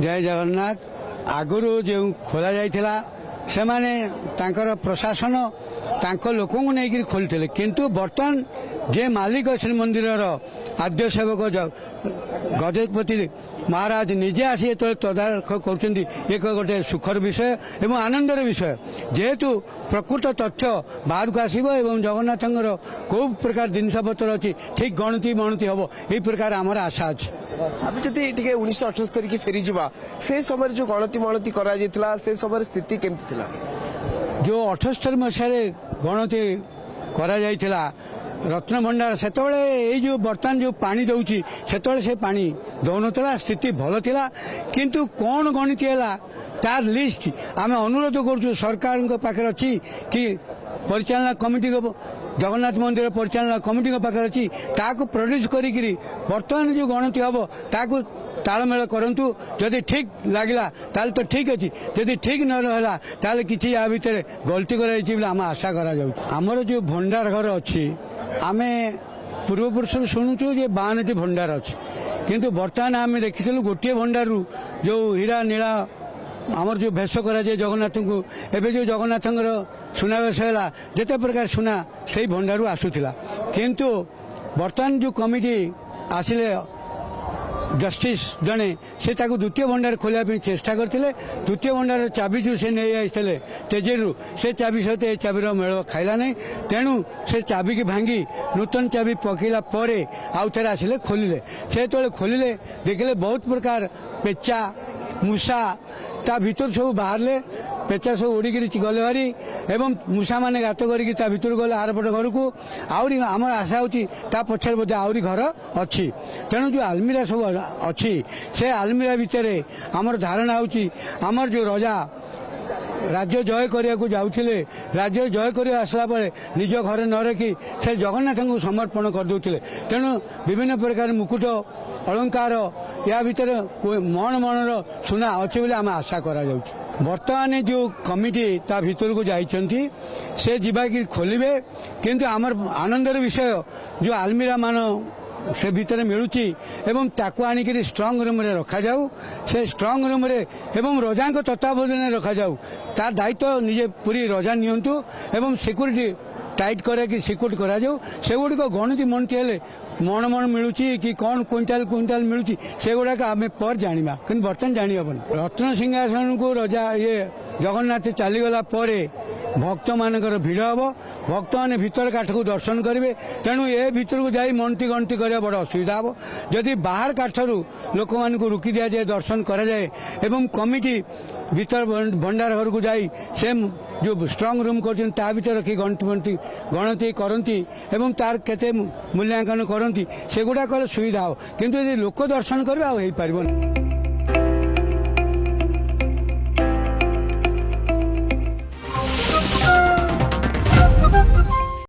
जय जगन्नाथ आगुरी जो खोल जाइथिला सेमाने तांकर प्रशासन तांक लोकों को नहीं खोलते किंतु बर्तमान जे मालिक श्रीमंदिर आद्य सेवक गजपति महाराज निजे आसी तदारख कर गोटे सुखर विषय एवं आनंदर विषय जेहेतु प्रकृत तथ्य बाहर को आसब एवं जगन्नाथ कौ प्रकार जिनपतर अच्छी ठीक गणति मणति हम यही प्रकार आमर आशा अच्छी आम जदि 1978 की फेरी जावा से समय जो गणति मणति करा जायतिला से समय स्थिति केमती थिला जो 78 मसीह गणति करा जायतिला रत्न भंडार से जो बर्तमान जो पानी दौची से पानी दौनला स्थिति भल थिला किंतु कौन गणित है तार लिस्ट आम अनुरोध करुँ सरकार पाखे अच्छी कि परिचालना कमिटी को जगन्नाथ मंदिर परिचालना कमिटी पाखे अच्छी ताकू प्रोड्यूस करी बर्तमान जो गणति हम ताकू तालमेल करंतु जदि ठीक लगला ताल तो ठीक अच्छी जदि ठीक न रहा ताल किसी या भितर गलती कर आम आशा कर जो भंडार घर अच्छी आम पूर्वपुरुष शुणुचु जे 52टी भंडार अच्छी किंतु बर्तमान आम देखी गोटे भंडार जो हीरा नीला आमर जो भेष कराए जगन्नाथ को एवं जो जगन्नाथ सुनावेश है जिते प्रकार सुना से भंडार आसूला किंतु बर्तमान जो कमिटी आसिले जस्टिस जड़े से द्वितीय भंडार खोलिया चेष्टा करते द्वितीय भंडार चाबी जो से नहीं आते तेजेरु से चाबी सहित ए चाबीर मेल खाइला नहीं तेणु से चाबी की भांगी नूतन चाबी पकईला आउ थे आसिले खोलिले से तो खोलिले देखिले बहुत प्रकार पेचा मूषा ता भीतर सब बाहर पेचा सब उड़िकी गले भारी एवं मूषा मैंने गात कर भीतर गले आरपट घर को आहरी आम आशा होता पछे बोधे आहरी घर अच्छी तेणु जो आलमीरा सब अच्छी से आलमीरा भितर आमर धारणा होमर जो रजा राज्य जय करने को जाऊे राज्य जय कर आसला निज घर न रखी से जगन्नाथ को समर्पण करदे तेणु विभिन्न प्रकार मुकुट अलंकार या भीतर मन मनर सुना अच्छे बोले आम आशा करा बर्तमान जो कमिटी ता भीतर को जाइछंती से जीवा कि खोलिबे किंतु आमर आनंदर विषय जो आलमीरा मान से भीतर मिलूची एवं ताकू आनिक स्ट्रंग रूम रे रखा जाऊ से स्ट्रंग रूम रे एवं रजा तत्वावधान रखा जाऊ तार दायित्व निजे पूरी रजा नियंतु एवं सिक्यूरीटी टाइट करे कि सिक्यूर करा जाऊ से गुड़िक गणति मणति हेले मन मन मिलूची कि कौन क्विंटाल क्विंटाल मिलूची से गुड़ाक आम पर जाना कि बर्तमान जानी हबन रत्न सिंहासन को रजा ये जगन्नाथ चलीगला भक्त मानकर भिड़ हम भक्त मैंने भीतर काठ को दर्शन करेंगे तेणु ए भीतर को जाई मनती गणति करा बड़ असुविधा हम जदि बाहर काठरू लोक मान को रुकी दि जाए दर्शन कराए एवं कमिटी भीतर भंडार घर को जाई से जो स्ट्रंग रूम कर भीतर रखी गणति करती एवं तार केते मूल्यांकन करती से गुड़ा कले सुविधा हो किंतु यदि लोक दर्शन करेंगे आ